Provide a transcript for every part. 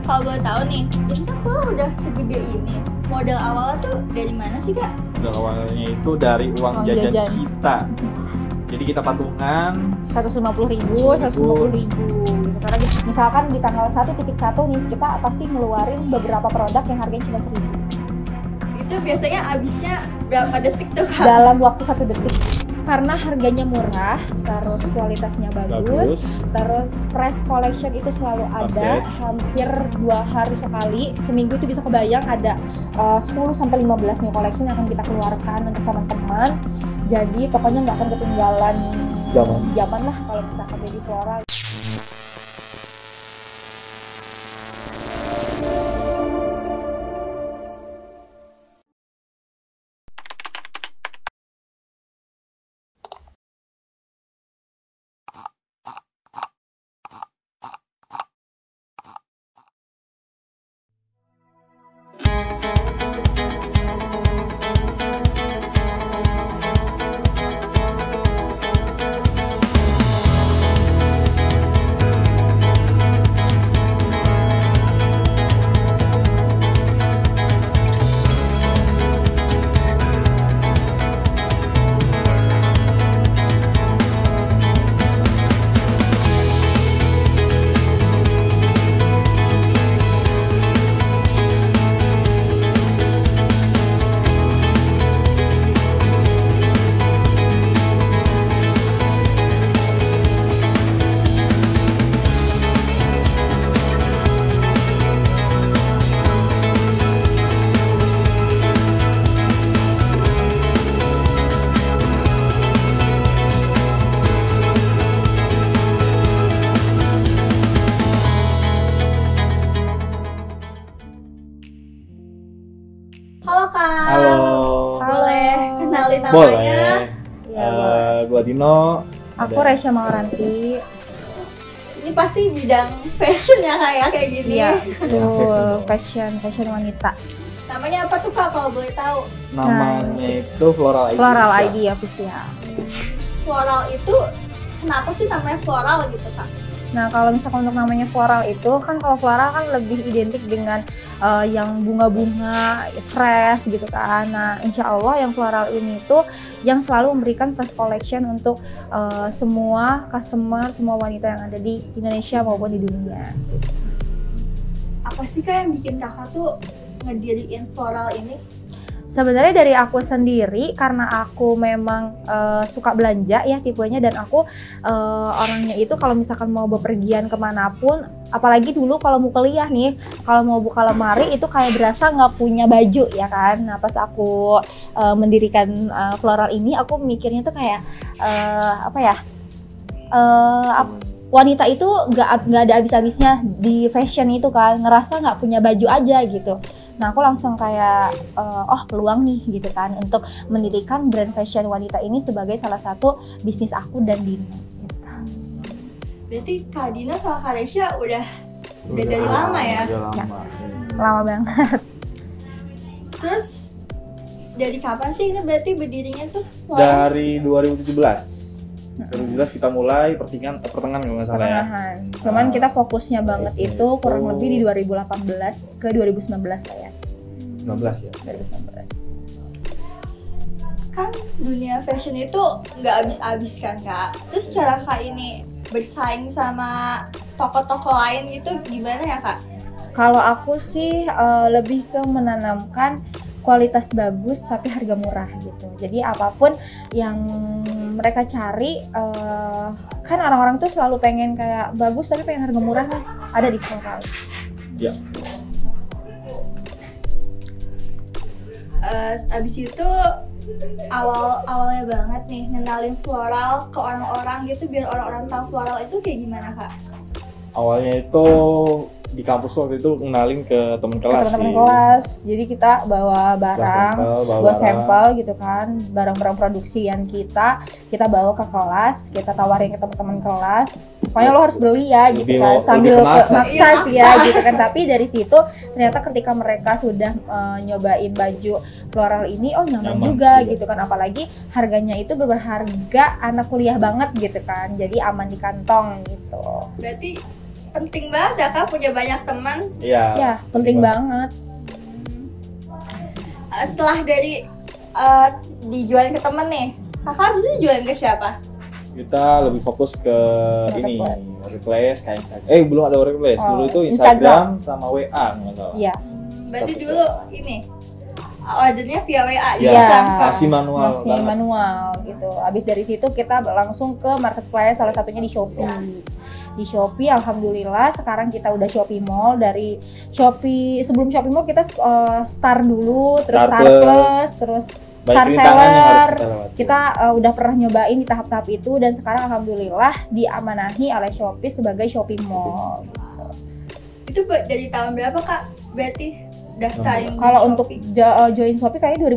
Kalau boleh tahu nih, ini kan Floral udah segede ini. Modal awalnya tuh dari mana sih Kak? Modal awalnya itu dari uang jajan kita. Jadi kita patungan 150.000 gitu. Karena misalkan di tanggal 1.1 nih kita pasti ngeluarin beberapa produk yang harganya cuma 1.000. Itu biasanya habisnya berapa detik tuh Kak? Dalam waktu 1 detik. Karena harganya murah, terus kualitasnya bagus, terus fresh collection itu selalu ada, hampir 2 hari sekali, seminggu itu bisa kebayang ada 10-15 new collection yang akan kita keluarkan untuk teman-teman. Jadi pokoknya nggak akan ketinggalan zaman lah kalau misalkan jadi Floral. Halo Kak. Halo. Boleh kenalin namanya? Boleh. Ya, Gua Dino. aku Resya Mawaranti. Ini pasti bidang fashion ya Kak ya, kayak gini. Iya, fashion wanita. Namanya apa tuh Kak kalau boleh tahu? Namanya itu Floral ID. Floral ID official. Floral itu kenapa sih namanya floral gitu Kak? Nah, kalau misalkan untuk namanya floral itu kan, kalau floral kan lebih identik dengan yang bunga-bunga fresh gitu kan. Nah, insya Allah yang floral ini tuh yang selalu memberikan fresh collection untuk semua customer, semua wanita yang ada di Indonesia maupun di dunia. Apa sih Kak yang bikin kakak tuh ngediriin floral ini? Sebenarnya dari aku sendiri, karena aku memang suka belanja ya tipenya, dan aku orangnya itu kalau misalkan mau bepergian kemanapun, apalagi dulu kalau mau kuliah nih, kalau mau buka lemari itu kayak berasa nggak punya baju ya kan. Nah, pas aku mendirikan Floral ini, aku mikirnya tuh kayak wanita itu nggak ada habis-habisnya di fashion itu kan, ngerasa nggak punya baju aja gitu. Nah, aku langsung kayak, peluang nih gitu kan untuk mendirikan brand fashion wanita ini sebagai salah satu bisnis aku dan Dino gitu. Berarti Kak Dina sama Kak Resya udah dari lama ya? Udah lama. Lama banget. Terus dari kapan sih ini berarti berdirinya tuh? Dari 2017. 2017 kita mulai pertengahan kalau nggak salah ya. Cuman kita fokusnya banget itu kurang Oh. lebih di 2018 ke 2019 ya. 19 ya. 2019. Kan dunia fashion itu nggak habis-habis kan Kak? Terus cara Kak ini bersaing sama toko-toko lain gitu gimana ya Kak? Kalau aku sih lebih ke menanamkan kualitas bagus tapi harga murah gitu. Jadi apapun yang mereka cari, kan orang-orang tuh selalu pengen kayak bagus tapi pengen harga murah nih, ada di Floral. Ya. Abis itu awalnya banget nih ngenalin Floral ke orang-orang gitu biar orang-orang tahu Floral itu kayak gimana Kak? Awalnya itu di kampus waktu itu ngenalin ke teman kelas Teman-teman sih. kelas. Jadi kita bawa barang, bawa barang. sampel gitu kan, barang-barang produksian kita bawa ke kelas, kita tawarin ke teman-teman kelas. Pokoknya lo harus beli ya gitu kan, sambil maksa ya gitu kan. Tapi dari situ ternyata ketika mereka sudah nyobain baju Floral ini, nyaman juga gitu kan. Apalagi harganya itu berharga anak kuliah banget gitu kan, jadi aman di kantong gitu. Berarti penting banget ya Kak punya banyak teman. Iya. Ya, penting banget. Setelah dari dijualin ke temen nih, Kakak habis itu jualin ke siapa? Kita lebih fokus ke ini Marketplace. marketplace kayak Instagram. Belum ada marketplace. Oh, Dulu itu Instagram. Instagram sama WA nggak salah. Iya. Berarti dulu ini ordernya via WA Iya. gitu kan, Kak? Masih manual Masih banget. manual gitu. Habis dari situ kita langsung ke marketplace, salah satunya di Shopee. Di Shopee alhamdulillah sekarang kita udah Shopee Mall. Dari Shopee, sebelum Shopee Mall kita Star dulu, terus Star Star Plus, terus Banyak Star rintangan yang harus Seller. kita lewati. Kita udah pernah nyobain di tahap-tahap itu dan sekarang alhamdulillah diamanahi oleh Shopee sebagai Shopee Mall. Itu dari tahun berapa Kak? Berarti daftarin di Kalau untuk Shopee. join Shopee kayaknya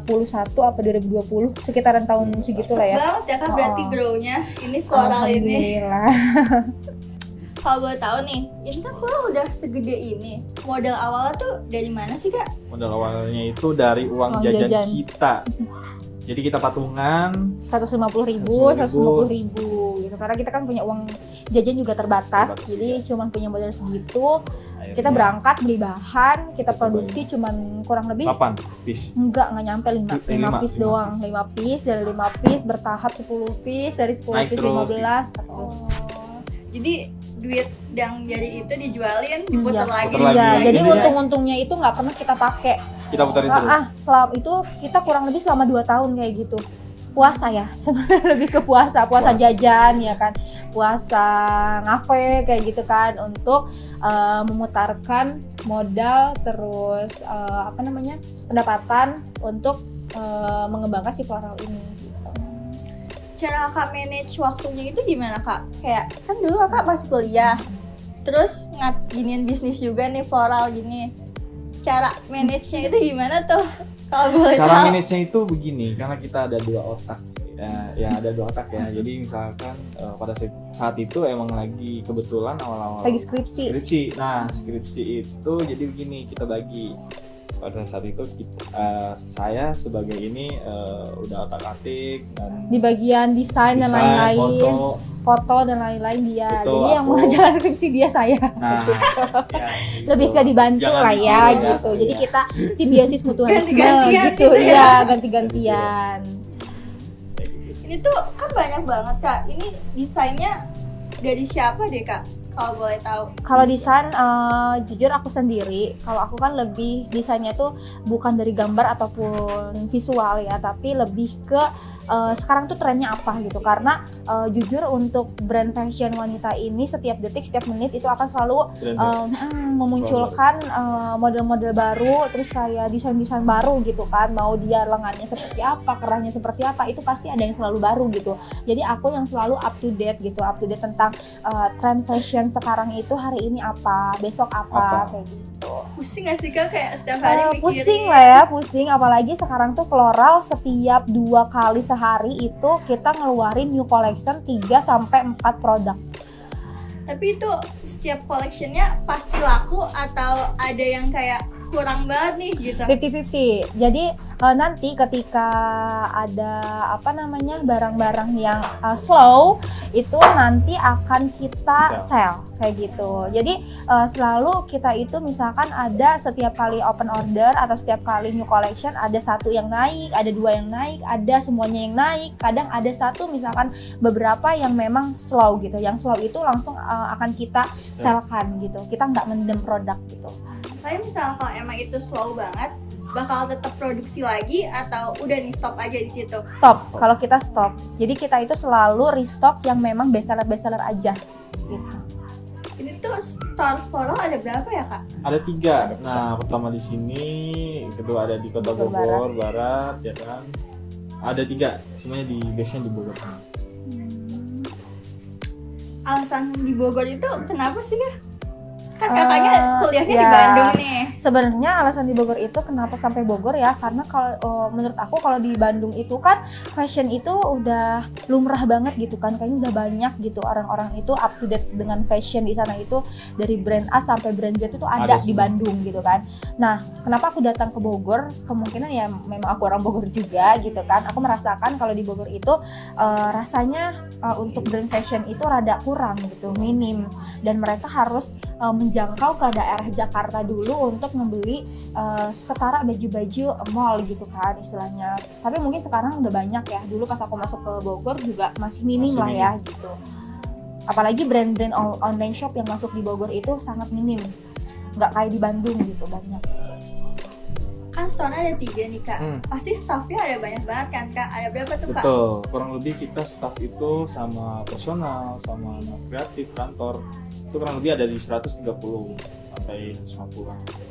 2021 apa 2020 sekitaran tahun segitu lah ya. Banget ya Kak, berarti Oh. grow-nya ini floral ini. Alhamdulillah. Kalau boleh tahu nih, ini kan floral udah segede ini. Modal awalnya tuh dari mana sih Kak? Modal awalnya itu dari uang Uang jajan jajan. kita. Jadi kita patungan. 150.000 gitu. Karena kita kan punya uang jajan juga terbatas, Terbatas, jadi iya. cuman punya modal segitu. Akhirnya Kita berangkat beli bahan, kita Kita produksi cuman kurang lebih 8 piece. nggak nyampe 5 lima piece piece. doang. 5 piece, dari 5 piece bertahap 10 piece, dari 10 Naik piece terus. 15 terus. Oh. Jadi duit yang dari itu dijualin, diputar Iya. lagi. Putar lagi. Iya, jadi Intinya- untung-untungnya itu nggak pernah kita pakai. Kita putarin terus. Selama itu kita kurang lebih selama 2 tahun kayak gitu. Puasa ya, sebenarnya lebih ke puasa jajan ya kan, puasa ngafe kayak gitu kan, untuk memutarkan modal terus pendapatan untuk mengembangkan si floral ini. Gitu. Cara Kakak manage waktunya itu gimana Kak? Kayak kan dulu Kakak masih kuliah, terus giniin bisnis juga nih floral gini. Cara manage-nya itu gimana tuh? Kalau boleh Cara tahu. manage-nya itu begini, karena kita ada 2 otak. Ada 2 otak ya. Jadi misalkan pada saat itu emang lagi kebetulan awal-awal Lagi skripsi. Nah, skripsi itu jadi begini, kita bagi. Pada saat itu saya sebagai ini udah otak-atik dan Di bagian desain dan lain-lain, foto dan lain-lain dia. Itu Jadi yang aku. mengerjakan skripsi dia saya. nah ya, gitu. Lebih ke dibantu Jangan lah ya ditiru gitu. Jadi kita simbiosis mutualisme Ganti-gantian gitu gitu ya. ya, ganti-gantian. Ini tuh kan banyak banget Kak. Ini desainnya dari siapa deh Kak? Kalau boleh tahu. Kalau desain jujur aku sendiri, kalau aku kan lebih desainnya tuh bukan dari gambar ataupun visual ya, tapi lebih ke sekarang tuh trennya apa gitu. Karena jujur untuk brand fashion wanita ini setiap detik, setiap menit itu akan selalu memunculkan model-model baru, terus kayak desain-desain baru gitu kan. Mau dia lengannya seperti apa, kerahnya seperti apa, itu pasti ada yang selalu baru gitu. Jadi aku yang selalu up to date gitu, up to date tentang trend fashion sekarang itu hari ini apa, besok apa. Kayak gitu. Pusing gak sih Kak kayak setiap hari mikirin? Pusing lah ya, pusing. Apalagi sekarang tuh floral setiap 2 kali sehari itu kita ngeluarin new collection 3-4 produk. Tapi itu setiap collectionnya pasti laku atau ada yang kayak kurang banget nih gitu? 50-50. Jadi nanti ketika ada barang-barang yang slow itu nanti akan kita sell kayak gitu. Jadi selalu kita itu misalkan ada setiap kali open order atau setiap kali new collection ada 1 yang naik, ada 2 yang naik, ada semuanya yang naik. Kadang ada 1 misalkan beberapa yang memang slow gitu. Yang slow itu langsung akan kita sellkan gitu. Kita nggak mendem produk gitu. Tapi misalnya kalau emang itu slow banget, bakal tetap produksi lagi atau udah nih stop aja di situ? Stop. Kalau kita stop. Jadi kita itu selalu restock yang memang bestseller aja. Gitu. Ini tuh store floral ada berapa ya Kak? ada 3. Nah, pertama di sini, kedua ada di Kota Bogor Bogor Barat, ya kan. Ada 3, semuanya di base-nya di Bogor. Alasan di Bogor itu kenapa sih Kak? Kan kakaknya kuliahnya di ya. Bandung nih. Sebenarnya alasan di Bogor itu kenapa sampai Bogor ya, karena kalau menurut aku kalau di Bandung itu kan fashion itu udah lumrah banget gitu kan, kayaknya udah banyak gitu orang-orang itu up to date dengan fashion di sana itu, dari brand A sampai brand Z itu ada di Bandung gitu kan. Nah, kenapa aku datang ke Bogor? Kemungkinan ya memang aku orang Bogor juga gitu kan. Aku merasakan kalau di Bogor itu rasanya untuk brand fashion itu rada kurang gitu, minim, dan mereka harus menjangkau ke daerah Jakarta dulu untuk membeli setara baju-baju mall gitu kan istilahnya. Tapi mungkin sekarang udah banyak ya. Dulu pas aku masuk ke Bogor juga masih minim lah ya gitu. Apalagi brand-brand online shop yang masuk di Bogor itu sangat minim, nggak kayak di Bandung gitu banyak. Kan store-nya ada 3 nih kak, pasti staffnya ada banyak banget kan kak? Ada berapa tuh kak? Betul, kurang lebih kita staff itu sama personal, sama kreatif, kantor itu kurang lebih ada di 130 sampai 150.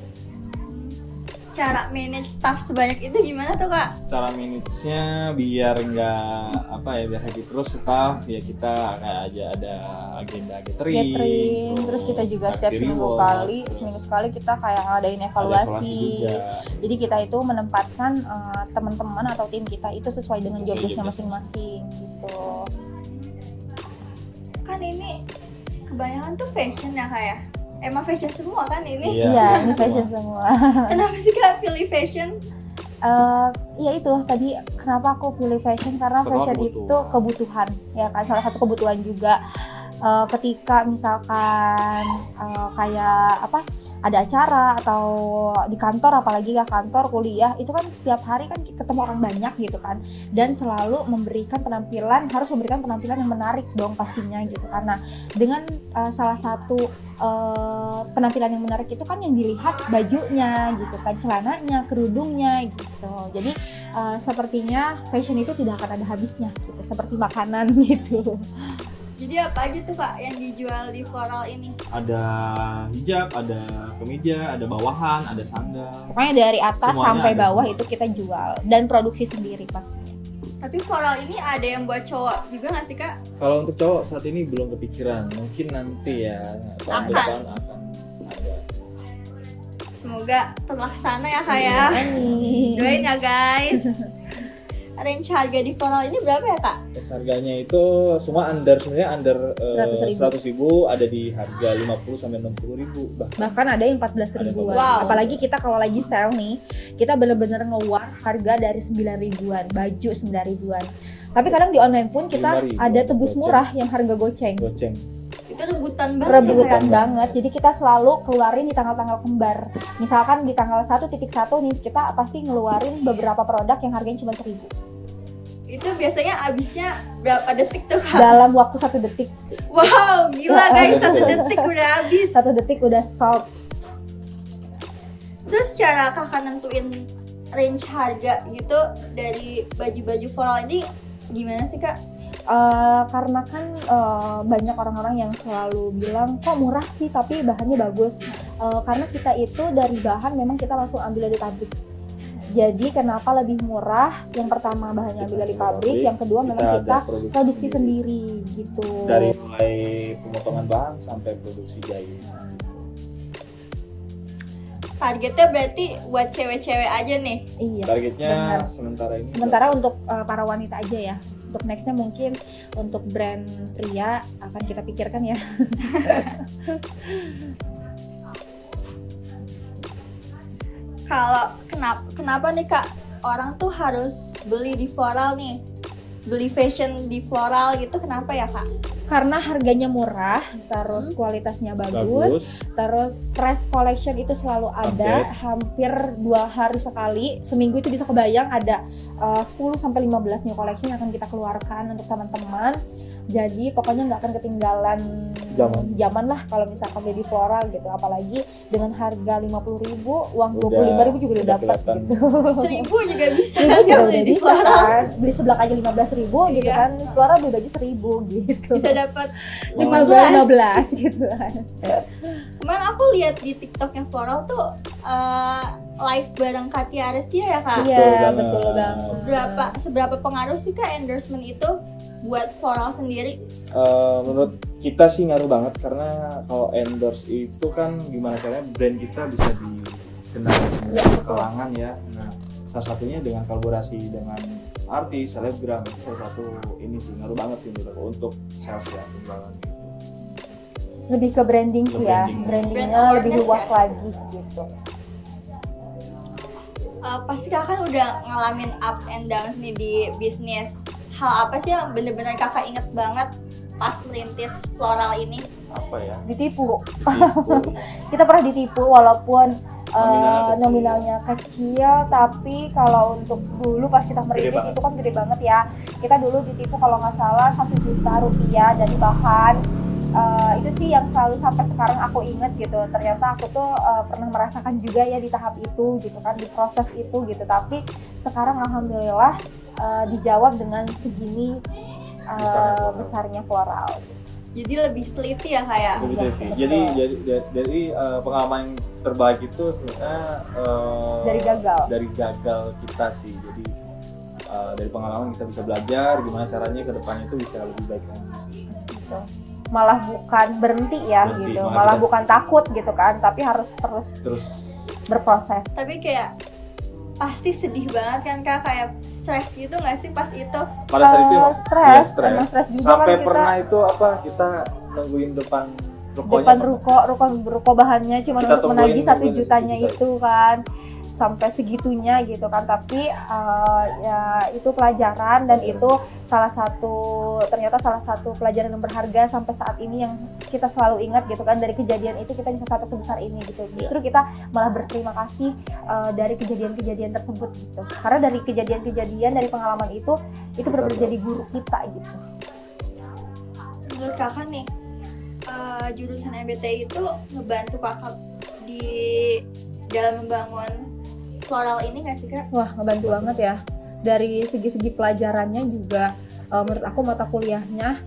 Cara manage staff sebanyak itu gimana tuh kak? Cara manage-nya biar nggak biar happy terus staff ya, kita kayak aja ada agenda gathering, terus kita juga setiap seminggu sekali kita kayak ngadain evaluasi. Jadi kita itu menempatkan teman-teman atau tim kita itu sesuai dengan job desk-nya masing-masing gitu. Kan ini kebanyakan tuh fashion ya kak ya? Emang fashion semua kan ini? Iya, ini fashion semua. Kenapa sih kak pilih fashion? Ya itu tadi kenapa aku pilih fashion, karena fashion itu kebutuhan ya kan, salah satu kebutuhan juga. Ketika misalkan kayak ada acara atau di kantor, apalagi ya kantor kuliah itu kan setiap hari kan ketemu orang banyak gitu kan, dan selalu harus memberikan penampilan yang menarik dong pastinya gitu. Karena dengan salah satu penampilan yang menarik itu kan yang dilihat bajunya gitu kan, celananya, kerudungnya gitu. Jadi sepertinya fashion itu tidak akan ada habisnya gitu, seperti makanan gitu. Jadi apa aja tuh kak yang dijual di floral ini? Ada hijab, ada kemeja, ada bawahan, ada sandal. Pokoknya dari atas semuanya sampai bawah itu kita jual dan produksi sendiri pastinya. Tapi floral ini ada yang buat cowok juga nggak sih kak? Kalau untuk cowok saat ini belum kepikiran, mungkin nanti ya tahun depan akan ada. Semoga terlaksana ya kak ya. Doain ya guys. Range harga di floral ini berapa ya kak? Harganya itu semua sebenarnya under 100.000, ada di harga 50 sampai 60.000 bahkan ada yang 14.000-an. Wow. Apalagi kita kalau lagi sale nih, kita bener-bener nge-war harga dari 9.000-an, baju 9.000-an. Tapi kadang di online pun kita ada tebus murah yang harga goceng. Itu rebutan banget. Banget. Jadi kita selalu keluarin di tanggal-tanggal kembar. Misalkan di tanggal 1.1 nih, kita pasti ngeluarin beberapa produk yang harganya cuma 1.000. Itu biasanya habisnya berapa detik tuh kak? Dalam waktu 1 detik. Wow, gila guys, 1 detik udah habis. 1 detik udah sold. Terus cara kakak nentuin range harga gitu dari baju-baju floral ini gimana sih kak? Karena kan banyak orang-orang yang selalu bilang kok murah sih tapi bahannya bagus. Karena kita itu dari bahan memang kita langsung ambil dari pabrik. Jadi kenapa lebih murah? Yang pertama bahannya ambil dari pabrik, yang kedua memang kita produksi sendiri gitu. Dari mulai pemotongan bahan sampai produksi jahit. Targetnya berarti buat cewek-cewek aja nih? Iya. Targetnya benar. Sementara untuk para wanita aja ya. Untuk nextnya mungkin untuk brand pria akan kita pikirkan ya. Kalau kenapa nih kak orang tuh harus beli di floral nih, beli fashion di floral gitu, kenapa ya kak? Karena harganya murah, terus kualitasnya bagus, terus fresh collection itu selalu ada, hampir 2 hari sekali, seminggu itu bisa kebayang ada 10-15 new collection yang akan kita keluarkan untuk teman-teman. Jadi pokoknya nggak akan ketinggalan zaman lah kalau misalkan beli di floral gitu, apalagi dengan harga 50.000, uang 25.000 juga udah dapat gitu. 1.000 juga bisa beli di floral kan? Beli seblak aja 15.000 gitu kan, floral beli baju 1.000 gitu, bisa dapat 15 gitu kan. Kemarin aku lihat di TikToknya floral tuh live bareng Katia Arestia ya kak? Iya betul banget. Seberapa pengaruh sih kak endorsement itu buat floral sendiri? Menurut kita sih ngaruh banget karena kalau endorse itu kan gimana caranya brand kita bisa dikenal semua kalangan ya. Nah, salah satunya dengan kolaborasi dengan artis, selebgram itu salah satu ini sih ngaruh banget sih menurut aku untuk sales ya penjualan. Lebih ke branding sih ya, brandingnya lebih luas lagi gitu. Pasti kakak udah ngalamin ups and downs nih di bisnis. Hal apa sih yang bener-bener kakak inget banget pas merintis floral ini? Apa ya? Ditipu. Kita pernah ditipu walaupun nominalnya kecil, tapi kalau untuk dulu pas kita merintis itu kan gede banget ya. Kita dulu ditipu kalau nggak salah 1 juta rupiah dari bahan. Itu sih yang selalu sampai sekarang aku inget gitu. Ternyata aku tuh pernah merasakan juga ya di tahap itu gitu kan, di proses itu gitu. Tapi sekarang alhamdulillah dijawab dengan segini besarnya floral. Jadi lebih teliti ya kayak. Jadi pengalaman terbaik itu sebenarnya dari gagal kita sih. Jadi dari pengalaman kita bisa belajar gimana caranya ke depannya itu bisa lebih baik lagi sih. Gitu. Malah bukan berhenti ya gitu, malah bukan takut gitu kan, tapi harus terus berproses. Tapi kayak pasti sedih banget kan Kak, kayak stres gitu nggak sih pas itu? Pada saat itu stres juga. Sampai kan pernah itu kita nungguin depan ruko bahannya cuma untuk menagih 1 jutanya itu kan, sampai segitunya gitu kan. Tapi ya itu pelajaran dan itu ternyata salah satu pelajaran yang berharga sampai saat ini yang kita selalu ingat gitu kan. Dari kejadian itu kita bisa sampai sebesar ini gitu. Justru kita malah berterima kasih dari kejadian-kejadian tersebut gitu, karena dari kejadian-kejadian dari pengalaman itu benar-benar jadi guru kita gitu. Menurut kakak nih, jurusan MBTI itu ngebantu kakak di dalam membangun floral ini nggak sih Kak? Wah, ngebantu banget ya. Dari segi-segi pelajarannya juga menurut aku mata kuliahnya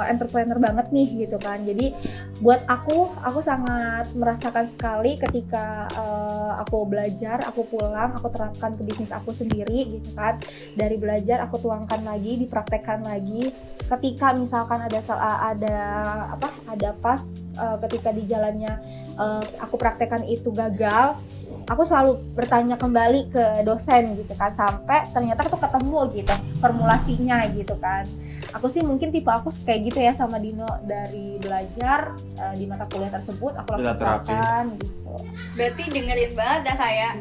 entrepreneur banget nih gitu kan. Jadi buat aku sangat merasakan sekali ketika aku belajar, aku pulang, aku terapkan ke bisnis aku sendiri gitu kan. Dari belajar aku tuangkan lagi, dipraktekkan lagi. Ketika misalkan ada pas ketika di jalannya aku praktekkan itu gagal, aku selalu bertanya kembali ke dosen gitu kan, sampai ternyata tuh ketemu gitu formulasinya gitu kan. Aku sih mungkin tipe aku kayak gitu ya sama Dino, dari belajar di mata kuliah tersebut aku langsung terapkan gitu. Berarti dengerin banget ya kayak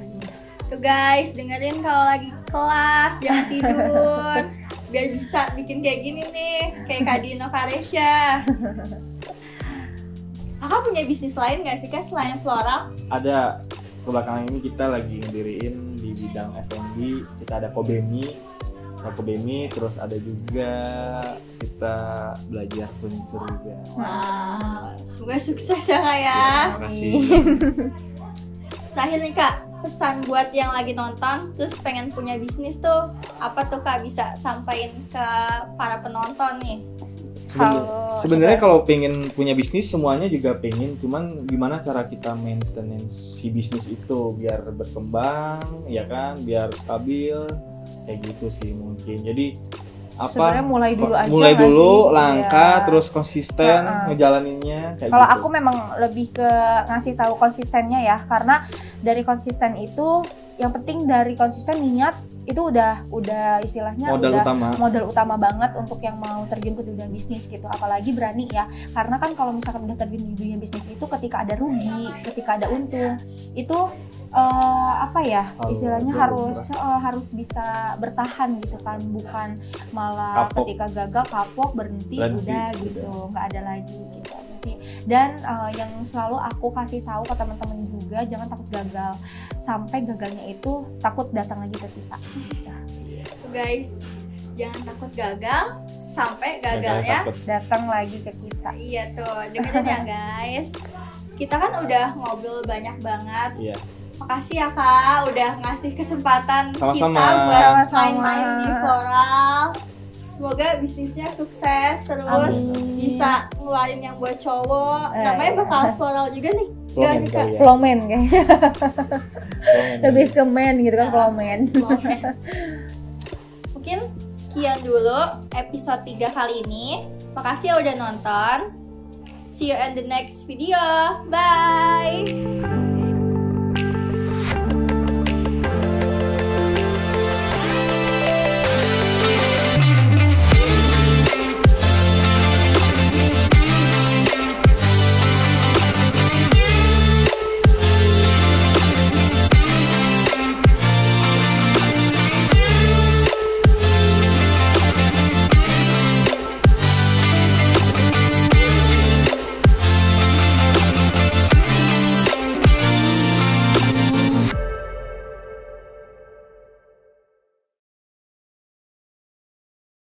tuh guys, dengerin kalau lagi kelas jangan tidur biar bisa bikin kayak gini nih, kayak Kak Dino Karesha. Kakak punya bisnis lain nggak sih Kak selain floral? Ada. Kebelakangan ini kita lagi ngediriin di bidang F&B, kita ada Kobemi, terus ada juga kita belajar furniture juga. Wah, semoga sukses ya Kak ya. Terima kasih. Terakhir nih Kak, pesan buat yang lagi nonton terus pengen punya bisnis tuh apa tuh Kak, bisa sampaikan ke para penonton nih? Sebenarnya kalau pengen punya bisnis semuanya juga pengen, cuman gimana cara kita maintenance si bisnis itu biar berkembang ya kan, biar stabil kayak gitu sih mungkin. Jadi sebenarnya mulai dulu langkah ya. Terus konsisten ngejalaninnya kayak kalau gitu. Aku memang lebih ke ngasih tahu konsistennya ya, karena dari konsisten itu yang penting dari konsisten niat itu udah istilahnya modal utama banget untuk yang mau terjun ke dunia bisnis gitu. Apalagi berani ya, karena kan kalau misalkan udah terjun di dunia bisnis itu ketika ada rugi, ketika ada untung itu istilahnya harus bisa bertahan gitu kan, bukan malah ketika gagal kapok berhenti udah gitu, nggak ada lagi gitu sih. Dan yang selalu aku kasih tahu ke teman-teman juga, jangan takut gagal, sampai gagalnya itu takut datang lagi ke kita. Guys, jangan takut gagal sampai gagalnya datang lagi ke kita. Iya tuh, dengerin ya guys. Kita kan udah ngobrol banyak banget. Iya. Makasih ya Kak, udah ngasih kesempatan Sama-sama. kita buat main-main di floral. Semoga bisnisnya sukses terus. Bisa ngeluarin yang buat cowok. Namanya bakal floral juga nih. Flowman kayaknya. Lebih ke men gitu kan, flowman. Mungkin sekian dulu episode 3 kali ini. Makasih ya udah nonton. See you in the next video. Bye.